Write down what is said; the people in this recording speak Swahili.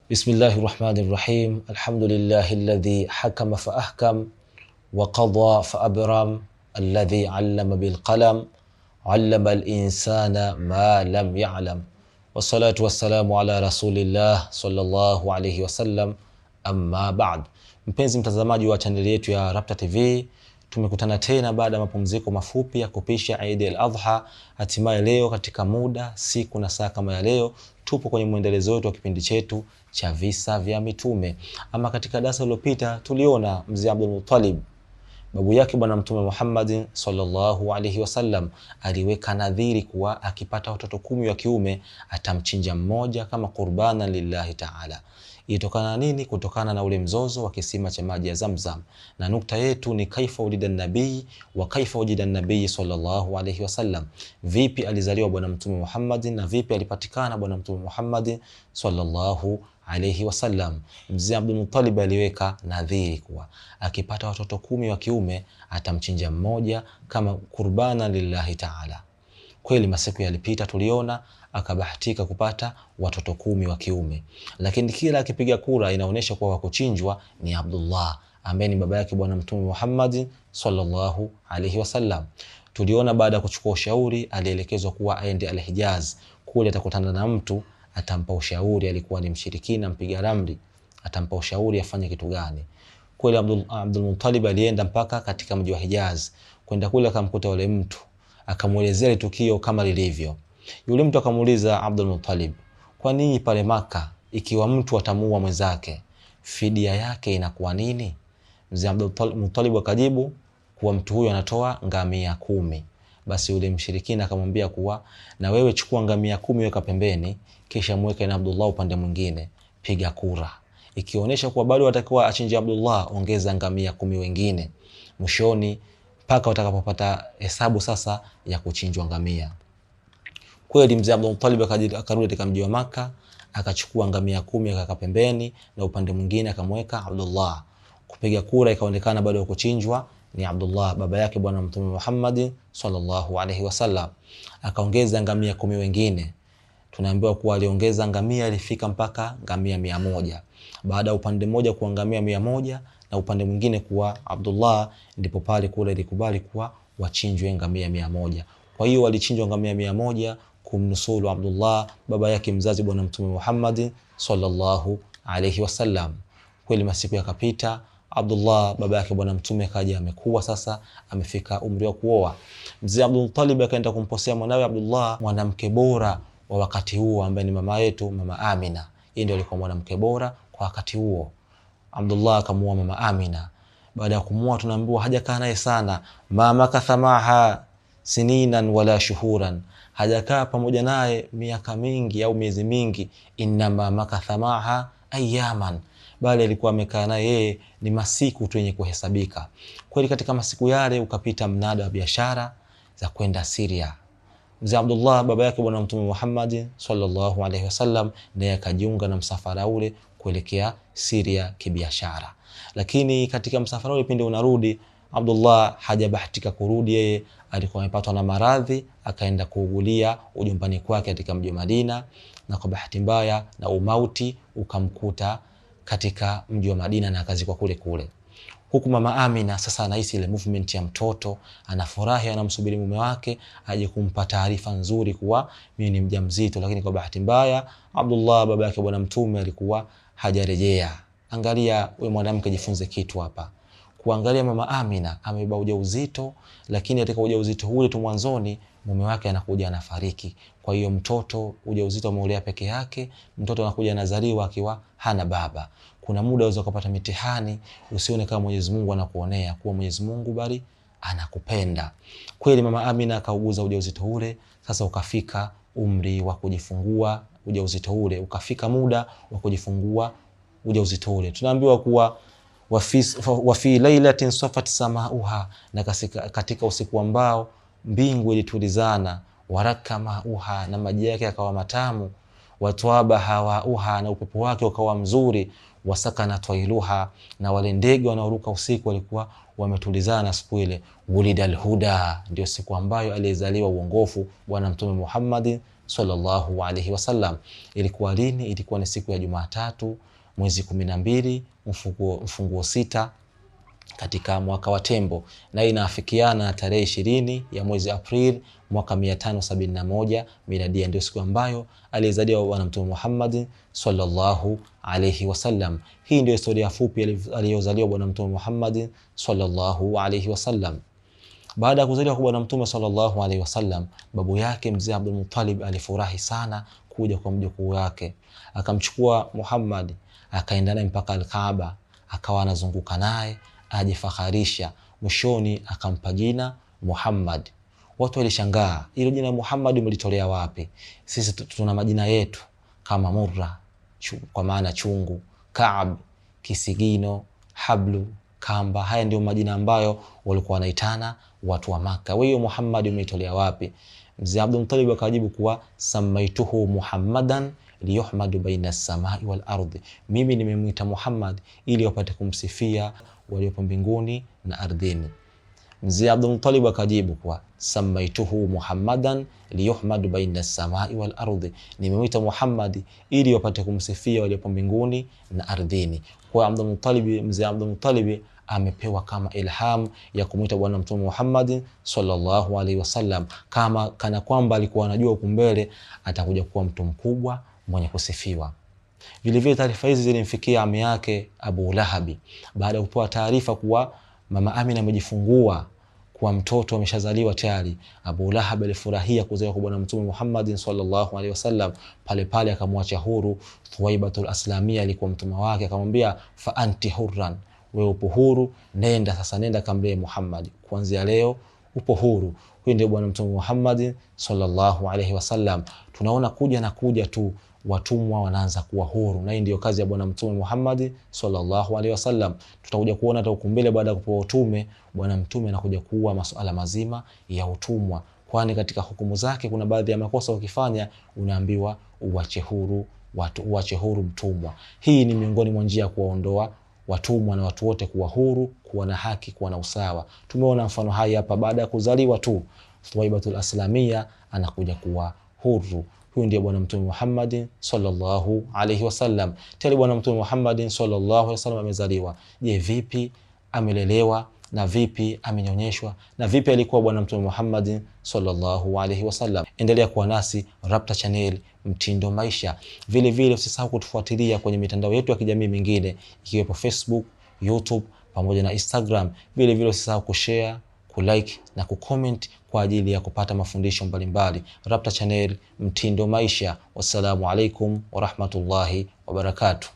بسم الله الرحمن الرحيم. الحمد لله الذي حكم فأحكم وقضى فأبرم الذي علم بالقلم علم الإنسان ما لم يعلم والصلاة والسلام على رسول الله صلى الله عليه وسلم. Amma ba'd. Mpenzi mtazamaji wa chaneli yetu ya Rapta TV, tumekutana tena baada ya mapumziko mafupi ya kupisha Eid al-Adha. Hatimaye leo katika muda, siku na saa kama ya leo, tupo kwenye muendelezo wetu wa kipindi chetu cha visa vya mitume. Ama katika darasa lililopita tuliona mzee Abdul Muttalib, babu yake bwana Mtume Muhammad sallallahu alaihi wasallam, aliweka nadhiri kuwa akipata watoto 10 wa kiume atamchinja mmoja kama qurbana lillahi ta'ala. Itokana nini? Kutokana na ule mzozo wa kisima cha maji ya Zamzam. Na nukta yetu ni kaifa ulida nabii wa kaifa wajida nabii sallallahu alaihi wasallam. Vipi alizaliwa bwana Mtume Muhammad na vipi alipatikana bwana Mtume Muhammad sallallahu alaihi wasallam. Mzee Abdul Muttalib aliweka nadhiri kuwa akipata watoto 10 wa kiume atamchinja mmoja kama kurbana lillahi ta'ala. Kweli masiku yalipita, tuliona akabahatika kupata watoto 10 wa kiume, lakini kila akipiga kura inaonesha kuwa wakuchinjwa ni Abdullah ambaye ni baba yake bwana Mtume Muhammad sallallahu alaihi wasallam. Tuliona baada ya kuchukua ushauri alielekezwa kuwa aende Al-Hijaz, kule atakutana na mtu atampa ushauri, alikuwa ni mshirikina mpiga ramli, atampa ushauri afanye kitu gani. Kweli Abdul Muttalib alienda mpaka katika mji wa Hijaz. Kwenda kule akamkuta yule mtu, akamuelezea tukio kama lilivyo. Yule mtu akamuuliza Abdul Muttalib, kwa nini pale Maka ikiwa mtu atamuua mwenzake fidia yake inakuwa nini? Mzee Abdul Muttalib akajibu kuwa mtu huyo anatoa ngamia 10. Basi yule mshirikina akamwambia kuwa na wewe chukua ngamia 10 weka pembeni, kisha mweke na Abdullah upande mwingine, piga kura. Ikionyesha kuwa bado atakuwa achinje Abdullah, ongeza ngamia 10 wengine mwishoni mpaka watakapopata hesabu sasa ya kuchinjwa ngamia. Kweli mzee Abdul Muttalib akarudi katika mji wa Maka, akachukua ngamia 10 akaweka pembeni na upande mwingine akamweka Abdullah. Kupiga kura ikaonekana bado kuchinjwa ni Abdullah, baba yake bwana Mtume Muhammad sallallahu alaihi wasallam. Akaongeza ngamia 10 wengine. Tunaambiwa kuwa aliongeza ngamia, ilifika mpaka ngamia 100. Baada upande mmoja kuwa ngamia 100 na upande mwingine kuwa Abdullah, ndipo pale kule ilikubali kuwa wachinjwe ngamia 100. Kwa hiyo walichinjwa ngamia 100 kumnusuru Abdullah, baba yake mzazi bwana Mtume Muhammad sallallahu alaihi wasallam. Kweli masiku yakapita, Abdullah baba yake bwana Mtume kaja amekuwa sasa, amefika umri wa kuoa. Mzee Abdul Muttalib akaenda kumposea mwanawe Abdullah mwanamke bora wa wakati huo ambaye ni mama yetu, mama Amina. Yeye ndio alikuwa mwanamke bora kwa wakati huo. Abdullah akamuoa mama Amina. Baada ya kumuoa tunaambiwa hajakaa naye sana, mama kathamaha sininan wala shuhuran, hajakaa pamoja naye miaka mingi au miezi mingi, inma makathamaha ayaman, bali alikuwa amekaa naye yeye ni masiku tu yenye kuhesabika. Kweli katika masiku yale ukapita mnada wa biashara za kwenda Syria. Mzee Abdullah baba yake bwana Mtume Muhammad sallallahu alaihi wasallam naye akajiunga na msafara ule kuelekea Syria kibiashara. Lakini katika msafara ule pindi unarudi, Abdullah hajabahatika kurudi, yeye alikuwa amepatwa na maradhi, akaenda kuugulia ujumbani kwake katika mji wa Madina, na kwa bahati mbaya na umauti ukamkuta katika mji wa Madina na akazikwa kule kule. Huku mama Amina sasa anahisi ile movement ya mtoto, anafurahi, anamsubiri mume wake aje kumpa taarifa nzuri kuwa mimi ni mjamzito, lakini kwa bahati mbaya Abdullah baba yake bwana Mtume alikuwa hajarejea. Angalia wewe mwanamke, jifunze kitu hapa. Kuangalia mama Amina amebeba ujauzito, lakini katika ujauzito ule tu mwanzoni mume wake anakuja anafariki. Kwa hiyo mtoto ujauzito ameulea peke yake, mtoto anakuja anazaliwa akiwa hana baba. Kuna muda unaweza kupata mitihani, usione kama Mwenyezi Mungu anakuonea, kuwa Mwenyezi Mungu bali anakupenda. Kweli mama Amina akauguza ujauzito ule, sasa ukafika umri wa kujifungua ujauzito ule, ukafika muda wa kujifungua ujauzito ule. Tunaambiwa kuwa wa fi lailatin safat samauha, na katika usiku ambao mbingu ilitulizana, waraka mauha, na maji yake yakawa matamu, watwaba hawauha, na upepo wake ukawa mzuri, wasakana twailuha, na wale ndege wanaoruka usiku walikuwa wametulizana siku ile. Wulidal huda, ndio siku ambayo alizaliwa uongofu bwana Mtume Muhammad sallallahu alayhi wasallam. Ilikuwa lini? Ilikuwa ni siku ya Jumatatu, mwezi 12, mfunguo 6 katika mwaka wa Tembo, na inaafikiana na tarehe 20 ya mwezi Aprili mwaka 571 miladi. Ndio siku ambayo alizaliwa bwana Mtume Muhammad sallallahu alayhi wasallam. Hii ndio historia fupi aliyozaliwa bwana Mtume Muhammad sallallahu alayhi wasallam. Baada ya kuzaliwa kwa bwana Mtume sallallahu alayhi wasallam, babu yake mzee Abdul Muttalib alifurahi sana kuja kwa mjukuu wake. Akamchukua Muhammad akaenda naye mpaka Al-Kaaba, akawa anazunguka naye ajifakharisha. Mwishoni akampa jina Muhammad. Watu walishangaa, hilo jina Muhammad umelitolea wapi? Sisi tuna majina yetu kama Murra, kwa maana chungu, Kaab, kisigino, Hablu, kamba. Haya ndio majina ambayo walikuwa wanaitana watu wa Maka. Wewe Muhammad umeitolea wapi? Mzee Abdul Muttalib akajibu kuwa samaituhu Muhammadan liyuhmadu baina as-samai wal ardi, mimi nimemuita Muhammad ili wapate kumsifia waliopo mbinguni na ardhini. Mzee Abdul Muttalib akajibu kuwa samaituhu Muhammadan liyuhmadu baina as-samai wal ardi, nimemuita Muhammad ili wapate kumsifia waliopo mbinguni na ardhini. Kwa Abdul Muttalib, mzee Abdul Muttalib amepewa kama ilham ya kumuita bwana Mtume Muhammad sallallahu alaihi wasallam, kama kana kwamba alikuwa anajua huko mbele atakuja kuwa mtu mkubwa mwenye kusifiwa. Vile vile taarifa hizi zilimfikia ami yake Abu Lahabi. Baada ya kupewa taarifa kuwa mama Amina amejifungua, kwa mtoto ameshazaliwa tayari, Abu Lahab alifurahia kuzaliwa kwa bwana Mtume Muhammad sallallahu alaihi wasallam. Pale pale akamwacha huru Thuwaibatul Aslamia, alikuwa mtumwa wake, akamwambia fa anti hurran, wewe upo huru, nenda sasa, nenda kamlee Muhammad, kuanzia leo upo huru. Huyu ndio bwana Mtume Muhammad sallallahu alaihi wasallam. Tunaona kuja tu watumwa wanaanza kuwa huru, na hii ndio kazi ya bwana Mtume Muhammad sallallahu alaihi wasallam. Tutakuja kuona hata ukumbele, baada ya kupewa utume bwana Mtume anakuja kuwa masuala mazima ya utumwa, kwani katika hukumu zake kuna baadhi ya makosa ukifanya unaambiwa uache huru watu, uache huru mtumwa. Hii ni miongoni mwa njia ya kuwaondoa watumwa na watu wote kuwa huru, kuwa na haki, kuwa na usawa. Tumeona mfano hai hapa, baada ya kuzaliwa tu Thuwaibatul Aslamia anakuja kuwa huru. Huyu ndiye bwana Mtume Muhammad sallallahu alaihi wasallam. Tele bwana Mtume Muhammad sallallahu alaihi wasallam amezaliwa. Je, vipi amelelewa na vipi amenyonyeshwa na vipi alikuwa bwana Mtume Muhammad sallallahu alaihi wasallam? Endelea kuwa nasi Rapta Channel, mtindo maisha. Vile vile usisahau kutufuatilia kwenye mitandao yetu ya kijamii mingine ikiwepo Facebook, YouTube pamoja na Instagram. Vile vile usisahau kushare, kulike na kucomment kwa ajili ya kupata mafundisho mbalimbali. Rapta Channel, mtindo maisha. Wassalamu alaikum wa rahmatullahi wa barakatuh.